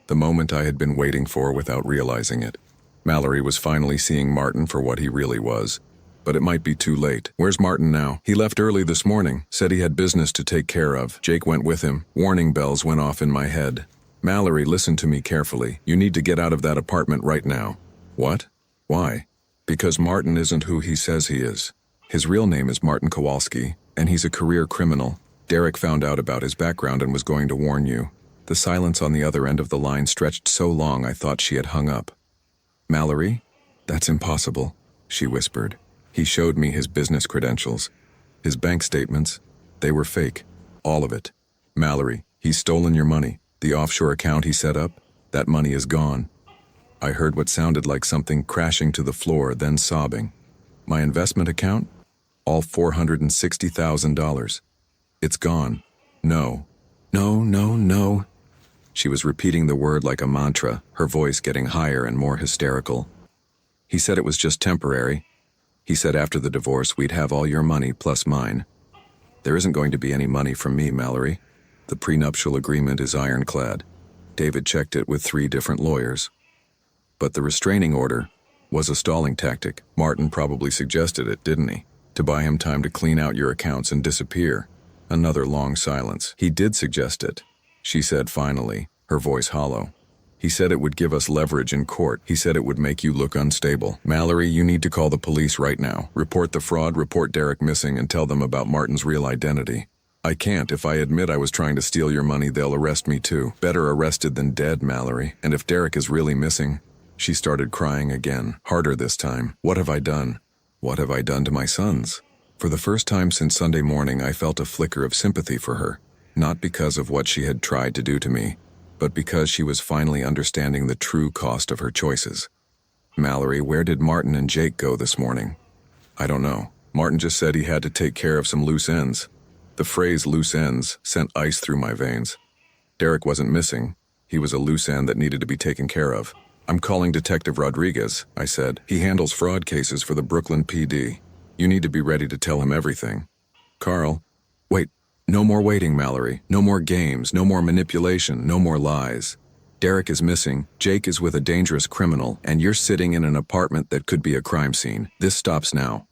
Speaker 1: The moment I had been waiting for without realizing it. Mallory was finally seeing Martin for what he really was. But it might be too late. Where's Martin now? He left early this morning, said he had business to take care of. Jake went with him. Warning bells went off in my head. Mallory, listen to me carefully. You need to get out of that apartment right now. What? Why? Because Martin isn't who he says he is. His real name is Martin Kowalski, and he's a career criminal. Derek found out about his background and was going to warn you. The silence on the other end of the line stretched so long I thought she had hung up. Mallory? That's impossible, she whispered. He showed me his business credentials. His bank statements. They were fake. All of it. Mallory, he's stolen your money. The offshore account he set up, that money is gone. I heard what sounded like something crashing to the floor, then sobbing. My investment account? All $460,000. It's gone. No. No, no, no. She was repeating the word like a mantra, her voice getting higher and more hysterical. He said it was just temporary. He said after the divorce we'd have all your money plus mine. There isn't going to be any money from me, Mallory. The prenuptial agreement is ironclad. David checked it with 3 different lawyers. But the restraining order was a stalling tactic. Martin probably suggested it, didn't he? To buy him time to clean out your accounts and disappear. Another long silence. He did suggest it, she said finally, her voice hollow. He said it would give us leverage in court. He said it would make you look unstable. Mallory, you need to call the police right now. Report the fraud, report Derek missing, and tell them about Martin's real identity. I can't. If I admit I was trying to steal your money, they'll arrest me too. Better arrested than dead, Mallory. And if Derek is really missing... She started crying again, harder this time. What have I done? What have I done to my sons? For the first time since Sunday morning, I felt a flicker of sympathy for her. Not because of what she had tried to do to me, but because she was finally understanding the true cost of her choices. Mallory, where did Martin and Jake go this morning? I don't know. Martin just said he had to take care of some loose ends. The phrase loose ends sent ice through my veins. Derek wasn't missing. He was a loose end that needed to be taken care of. I'm calling Detective Rodriguez, I said. He handles fraud cases for the Brooklyn PD. You need to be ready to tell him everything. Carl, wait. No more waiting, Mallory. No more games, no more manipulation, no more lies. Derek is missing, Jake is with a dangerous criminal, and you're sitting in an apartment that could be a crime scene. This stops now.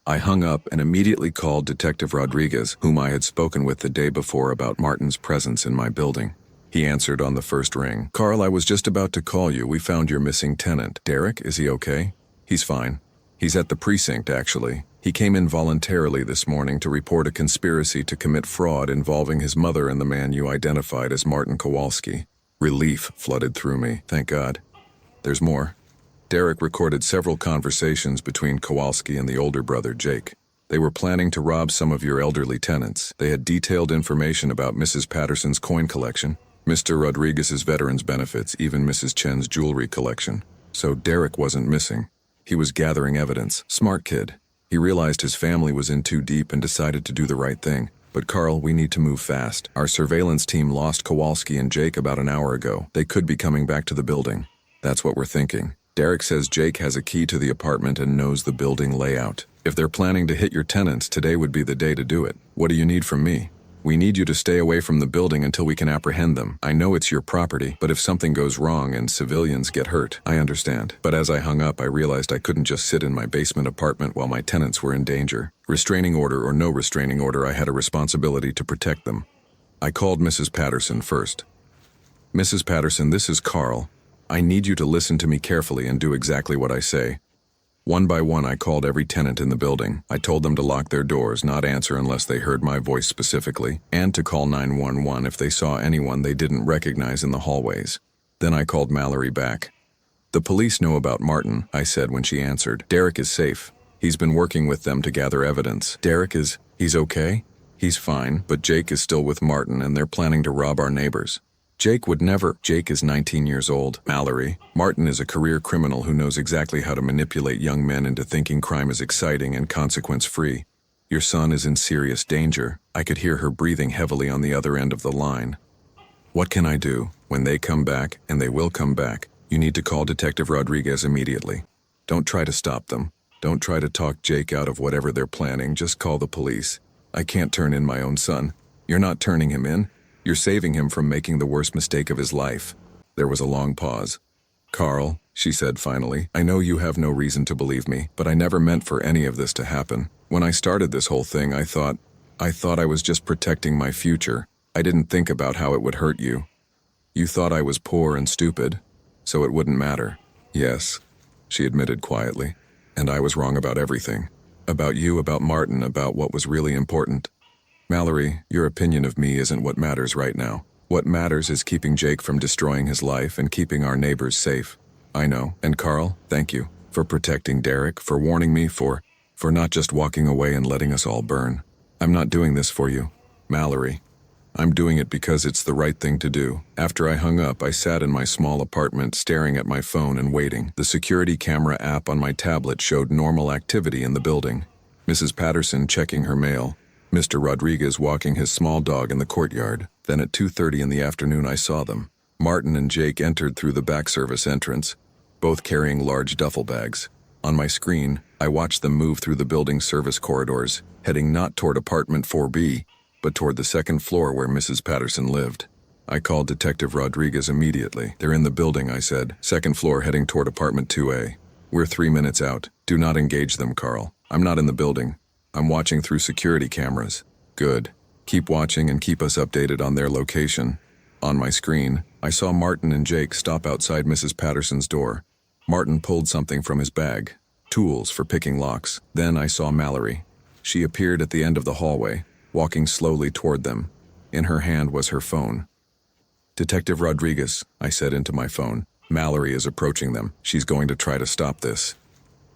Speaker 1: I hung up and immediately called Detective Rodriguez, whom I had spoken with the day before about Martin's presence in my building. He answered on the first ring. Carl, I was just about to call you. We found your missing tenant. Derek, is he okay? He's fine. He's at the precinct, actually. He came in voluntarily this morning to report a conspiracy to commit fraud involving his mother and the man you identified as Martin Kowalski. Relief flooded through me, thank God. There's more. Derek recorded several conversations between Kowalski and the older brother, Jake. They were planning to rob some of your elderly tenants. They had detailed information about Mrs. Patterson's coin collection, Mr. Rodriguez's veterans benefits, even Mrs. Chen's jewelry collection. So Derek wasn't missing. He was gathering evidence. Smart kid. He realized his family was in too deep and decided to do the right thing. But Carl, we need to move fast. Our surveillance team lost Kowalski and Jake about an hour ago. They could be coming back to the building. That's what we're thinking. Derek says Jake has a key to the apartment and knows the building layout. If they're planning to hit your tenants, today would be the day to do it. What do you need from me? We need you to stay away from the building until we can apprehend them. I know it's your property, but if something goes wrong and civilians get hurt, I understand. But as I hung up, I realized I couldn't just sit in my basement apartment while my tenants were in danger. Restraining order or no restraining order, I had a responsibility to protect them. I called Mrs. Patterson first. Mrs. Patterson, this is Carl. I need you to listen to me carefully and do exactly what I say. One by one, I called every tenant in the building. I told them to lock their doors, not answer unless they heard my voice specifically, and to call 911 if they saw anyone they didn't recognize in the hallways. Then I called Mallory back. The police know about Martin, I said when she answered. Derek is safe. He's been working with them to gather evidence. He's okay? He's fine, but Jake is still with Martin and they're planning to rob our neighbors. Jake would never. Jake is 19 years old. Mallory. Martin is a career criminal who knows exactly how to manipulate young men into thinking crime is exciting and consequence-free. Your son is in serious danger. I could hear her breathing heavily on the other end of the line. What can I do? When they come back, and they will come back, you need to call Detective Rodriguez immediately. Don't try to stop them. Don't try to talk Jake out of whatever they're planning. Just call the police. I can't turn in my own son. You're not turning him in. You're saving him from making the worst mistake of his life. There was a long pause. Carl, she said finally, I know you have no reason to believe me, but I never meant for any of this to happen. When I started this whole thing, I thought I was just protecting my future. I didn't think about how it would hurt you. You thought I was poor and stupid, so it wouldn't matter. Yes, she admitted quietly. And I was wrong about everything. About you, about Martin, about what was really important. Mallory, your opinion of me isn't what matters right now. What matters is keeping Jake from destroying his life and keeping our neighbors safe. I know. And Carl, thank you for protecting Derek, for warning me, for not just walking away and letting us all burn. I'm not doing this for you, Mallory. I'm doing it because it's the right thing to do. After I hung up, I sat in my small apartment staring at my phone and waiting. The security camera app on my tablet showed normal activity in the building. Mrs. Patterson checking her mail. Mr. Rodriguez walking his small dog in the courtyard. Then at 2:30 in the afternoon I saw them. Martin and Jake entered through the back service entrance, both carrying large duffel bags. On my screen, I watched them move through the building's service corridors, heading not toward apartment 4B, but toward the second floor where Mrs. Patterson lived. I called Detective Rodriguez immediately. They're in the building, I said. Second floor heading toward apartment 2A. We're 3 minutes out. Do not engage them, Carl. I'm not in the building. I'm watching through security cameras. Good. Keep watching and keep us updated on their location. On my screen, I saw Martin and Jake stop outside Mrs. Patterson's door. Martin pulled something from his bag. Tools for picking locks. Then I saw Mallory. She appeared at the end of the hallway, walking slowly toward them. In her hand was her phone. Detective Rodriguez, I said into my phone. Mallory is approaching them. She's going to try to stop this.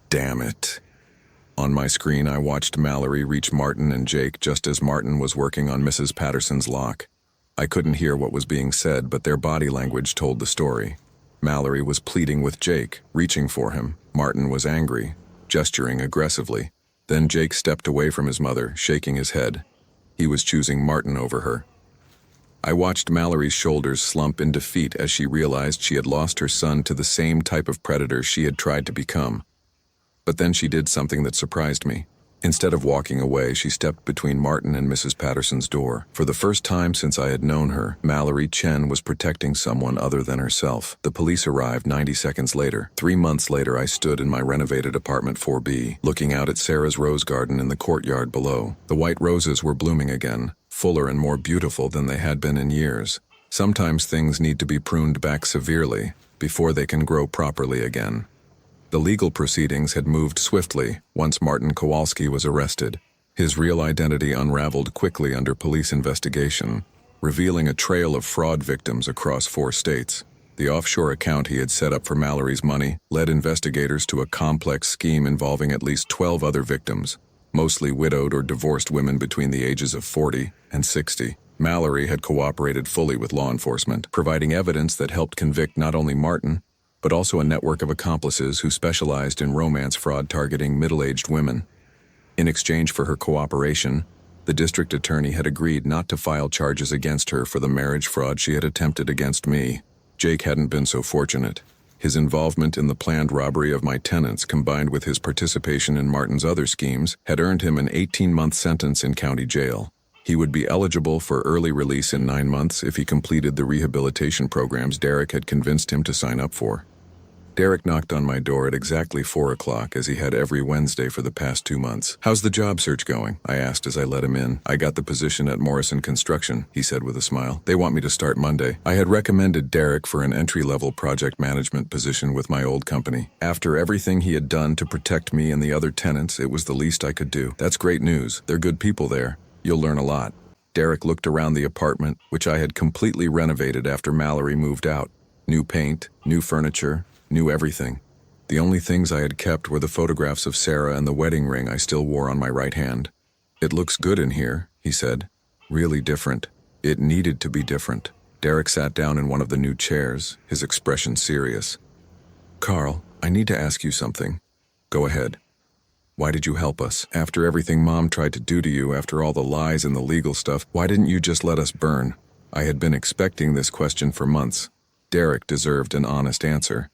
Speaker 1: Damn it. On my screen, I watched Mallory reach Martin and Jake just as Martin was working on Mrs. Patterson's lock. I couldn't hear what was being said, but their body language told the story. Mallory was pleading with Jake, reaching for him. Martin was angry, gesturing aggressively. Then Jake stepped away from his mother, shaking his head. He was choosing Martin over her. I watched Mallory's shoulders slump in defeat as she realized she had lost her son to the same type of predator she had tried to become. But then she did something that surprised me. Instead of walking away, she stepped between Martin and Mrs. Patterson's door. For the first time since I had known her, Mallory Chen was protecting someone other than herself. The police arrived 90 seconds later. 3 months later, I stood in my renovated apartment 4B, looking out at Sarah's rose garden in the courtyard below. The white roses were blooming again, fuller and more beautiful than they had been in years. Sometimes things need to be pruned back severely before they can grow properly again. The legal proceedings had moved swiftly once Martin Kowalski was arrested. His real identity unraveled quickly under police investigation, revealing a trail of fraud victims across 4 states. The offshore account he had set up for Mallory's money led investigators to a complex scheme involving at least 12 other victims, mostly widowed or divorced women between the ages of 40 and 60. Mallory had cooperated fully with law enforcement, providing evidence that helped convict not only Martin, but also a network of accomplices who specialized in romance fraud targeting middle-aged women. In exchange for her cooperation, the district attorney had agreed not to file charges against her for the marriage fraud she had attempted against me. Jake hadn't been so fortunate. His involvement in the planned robbery of my tenants, combined with his participation in Martin's other schemes, had earned him an 18-month sentence in county jail. He would be eligible for early release in 9 months if he completed the rehabilitation programs Derek had convinced him to sign up for. Derek knocked on my door at exactly 4 o'clock, as he had every Wednesday for the past 2 months. "How's the job search going?" I asked as I let him in. "I got the position at Morrison Construction," he said with a smile. "They want me to start Monday." I had recommended Derek for an entry-level project management position with my old company. After everything he had done to protect me and the other tenants, it was the least I could do. "That's great news. They're good people there. You'll learn a lot." Derek looked around the apartment, which I had completely renovated after Mallory moved out. New paint, new furniture, new everything. The only things I had kept were the photographs of Sarah and the wedding ring I still wore on my right hand. "It looks good in here," he said. "Really different. It needed to be different." Derek sat down in one of the new chairs, his expression serious. "Carl, I need to ask you something." "Go ahead." "Why did you help us? After everything Mom tried to do to you, after all the lies and the legal stuff, why didn't you just let us burn?" I had been expecting this question for months. Derek deserved an honest answer.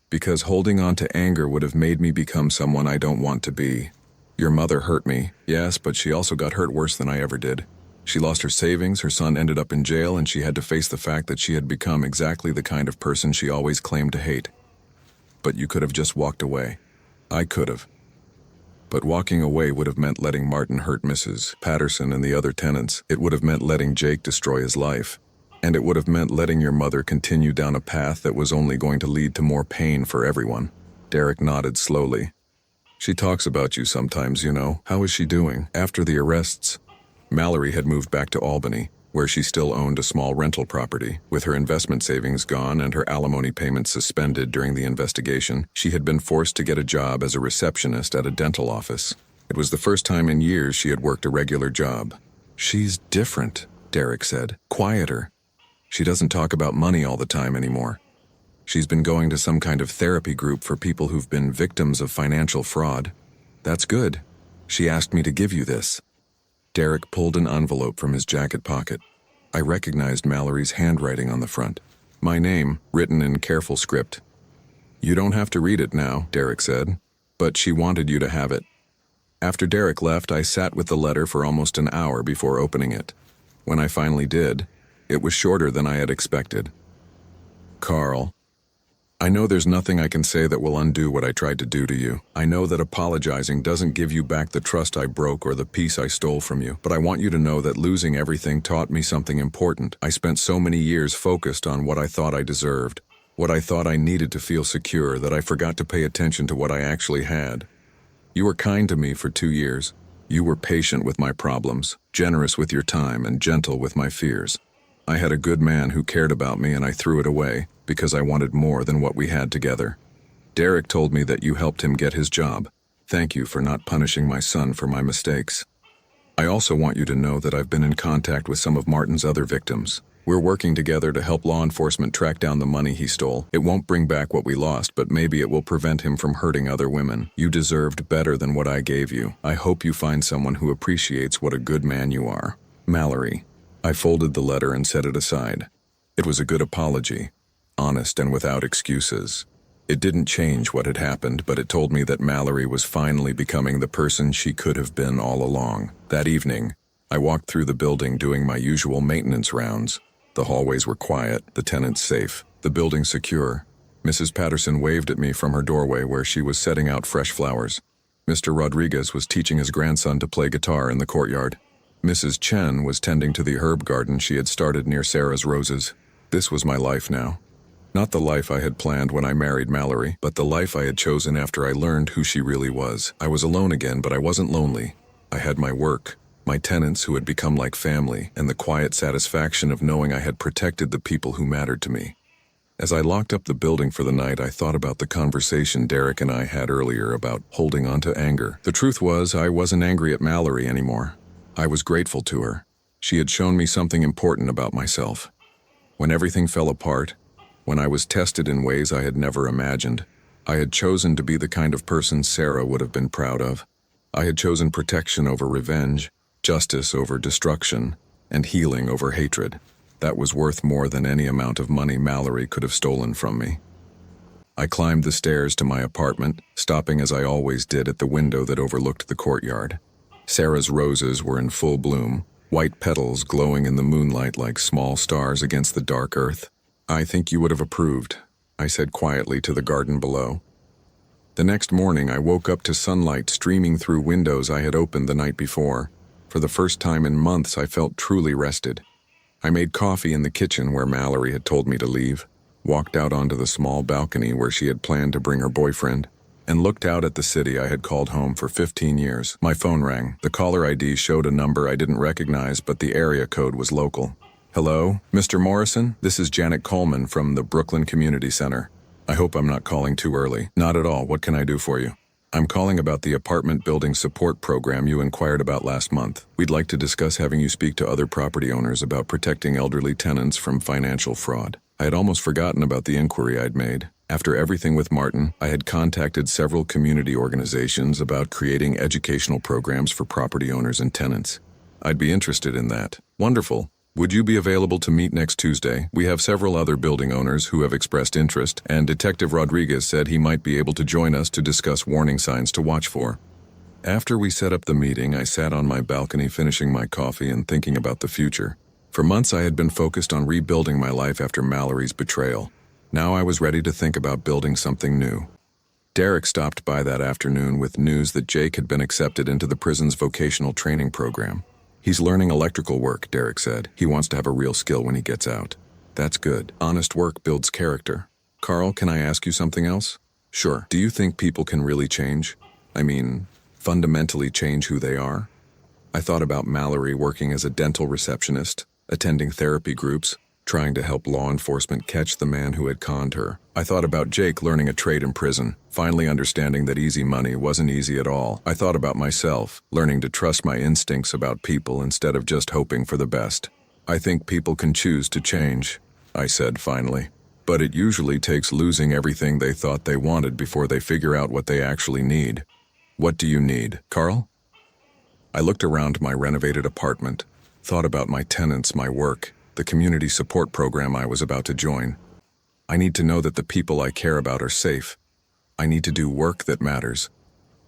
Speaker 1: "Because holding on to anger would have made me become someone I don't want to be. Your mother hurt me, yes, but she also got hurt worse than I ever did. She lost her savings, her son ended up in jail, and she had to face the fact that she had become exactly the kind of person she always claimed to hate. But you could have just walked away. I could have. But walking away would have meant letting Martin hurt Mrs. Patterson and the other tenants. It would have meant letting Jake destroy his life. And it would have meant letting your mother continue down a path that was only going to lead to more pain for everyone." Derek nodded slowly. "She talks about you sometimes, you know. How is she doing?" After the arrests, Mallory had moved back to Albany, where she still owned a small rental property. With her investment savings gone and her alimony payments suspended during the investigation, she had been forced to get a job as a receptionist at a dental office. It was the first time in years she had worked a regular job. "She's different," Derek said. "Quieter. She doesn't talk about money all the time anymore. She's been going to some kind of therapy group for people who've been victims of financial fraud. That's good. She asked me to give you this." Derek pulled an envelope from his jacket pocket. I recognized Mallory's handwriting on the front. My name, written in careful script. "You don't have to read it now," Derek said, "but she wanted you to have it." After Derek left, I sat with the letter for almost an hour before opening it. When I finally did, it was shorter than I had expected. "Carl, I know there's nothing I can say that will undo what I tried to do to you. I know that apologizing doesn't give you back the trust I broke or the peace I stole from you, but I want you to know that losing everything taught me something important. I spent so many years focused on what I thought I deserved, what I thought I needed to feel secure, that I forgot to pay attention to what I actually had. You were kind to me for 2 years. You were patient with my problems, generous with your time, and gentle with my fears. I had a good man who cared about me, and I threw it away because I wanted more than what we had together. Derek told me that you helped him get his job. Thank you for not punishing my son for my mistakes. I also want you to know that I've been in contact with some of Martin's other victims. We're working together to help law enforcement track down the money he stole. It won't bring back what we lost, but maybe it will prevent him from hurting other women. You deserved better than what I gave you. I hope you find someone who appreciates what a good man you are. Mallory." I folded the letter and set it aside. It was a good apology, honest and without excuses. It didn't change what had happened, but it told me that Mallory was finally becoming the person she could have been all along. That evening, I walked through the building doing my usual maintenance rounds. The hallways were quiet, the tenants safe, the building secure. Mrs. Patterson waved at me from her doorway where she was setting out fresh flowers. Mr. Rodriguez was teaching his grandson to play guitar in the courtyard. Mrs. Chen was tending to the herb garden she had started near Sarah's roses. This was my life now. Not the life I had planned when I married Mallory, but the life I had chosen after I learned who she really was. I was alone again, but I wasn't lonely. I had my work, my tenants who had become like family, and the quiet satisfaction of knowing I had protected the people who mattered to me. As I locked up the building for the night, I thought about the conversation Derek and I had earlier about holding on to anger. The truth was, I wasn't angry at Mallory anymore. I was grateful to her. She had shown me something important about myself. When everything fell apart, when I was tested in ways I had never imagined, I had chosen to be the kind of person Sarah would have been proud of. I had chosen protection over revenge, justice over destruction, and healing over hatred. That was worth more than any amount of money Mallory could have stolen from me. I climbed the stairs to my apartment, stopping as I always did at the window that overlooked the courtyard. Sarah's roses were in full bloom, white petals glowing in the moonlight like small stars against the dark earth. "I think you would have approved," I said quietly to the garden below. The next morning, I woke up to sunlight streaming through windows I had opened the night before. For the first time in months, I felt truly rested. I made coffee in the kitchen where Mallory had told me to leave, walked out onto the small balcony where she had planned to bring her boyfriend, and looked out at the city I had called home for 15 years. My phone rang. The caller ID showed a number I didn't recognize, but the area code was local. "Hello, Mr. Morrison? This is Janet Coleman from the Brooklyn Community Center. I hope I'm not calling too early." "Not at all. What can I do for you?" I'm calling about the apartment building support program you inquired about last month. We'd like to discuss having you speak to other property owners about protecting elderly tenants from financial fraud. I had almost forgotten about the inquiry I'd made. After everything with Martin, I had contacted several community organizations about creating educational programs for property owners and tenants. I'd be interested in that. Wonderful. Would you be available to meet next Tuesday? We have several other building owners who have expressed interest, and Detective Rodriguez said he might be able to join us to discuss warning signs to watch for. After we set up the meeting, I sat on my balcony finishing my coffee and thinking about the future. For months I had been focused on rebuilding my life after Mallory's betrayal. Now I was ready to think about building something new. Derek stopped by that afternoon with news that Jake had been accepted into the prison's vocational training program. He's learning electrical work, Derek said. He wants to have a real skill when he gets out. That's good. Honest work builds character. Carl, can I ask you something else? Sure. Do you think people can really change? I mean, fundamentally change who they are? I thought about Mallory working as a dental receptionist, attending therapy groups, trying to help law enforcement catch the man who had conned her. I thought about Jake learning a trade in prison, finally understanding that easy money wasn't easy at all. I thought about myself, learning to trust my instincts about people instead of just hoping for the best. I think people can choose to change, I said finally. But it usually takes losing everything they thought they wanted before they figure out what they actually need. What do you need, Carl? I looked around my renovated apartment, thought about my tenants, my work, the community support program I was about to join. I need to know that the people I care about are safe. I need to do work that matters.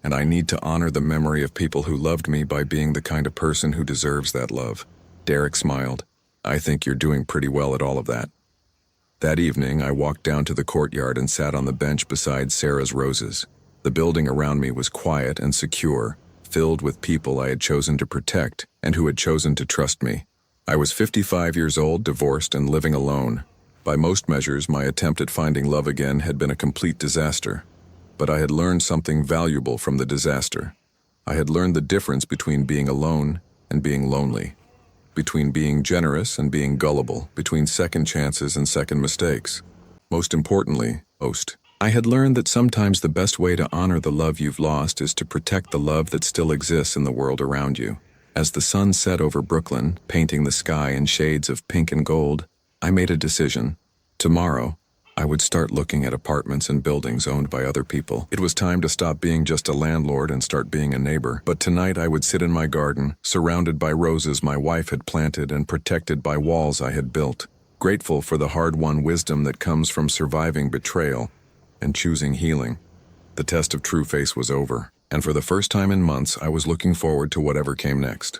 Speaker 1: And I need to honor the memory of people who loved me by being the kind of person who deserves that love. Derek smiled. I think you're doing pretty well at all of that. That evening, I walked down to the courtyard and sat on the bench beside Sarah's roses. The building around me was quiet and secure, filled with people I had chosen to protect and who had chosen to trust me. I was 55 years old, divorced, and living alone. By most measures, my attempt at finding love again had been a complete disaster. But I had learned something valuable from the disaster. I had learned the difference between being alone and being lonely, between being generous and being gullible, between second chances and second mistakes. Most importantly, I had learned that sometimes the best way to honor the love you've lost is to protect the love that still exists in the world around you. As the sun set over Brooklyn, painting the sky in shades of pink and gold, I made a decision. Tomorrow, I would start looking at apartments and buildings owned by other people. It was time to stop being just a landlord and start being a neighbor. But tonight I would sit in my garden, surrounded by roses my wife had planted and protected by walls I had built, grateful for the hard-won wisdom that comes from surviving betrayal and choosing healing. The test of true face was over, and for the first time in months I was looking forward to whatever came next.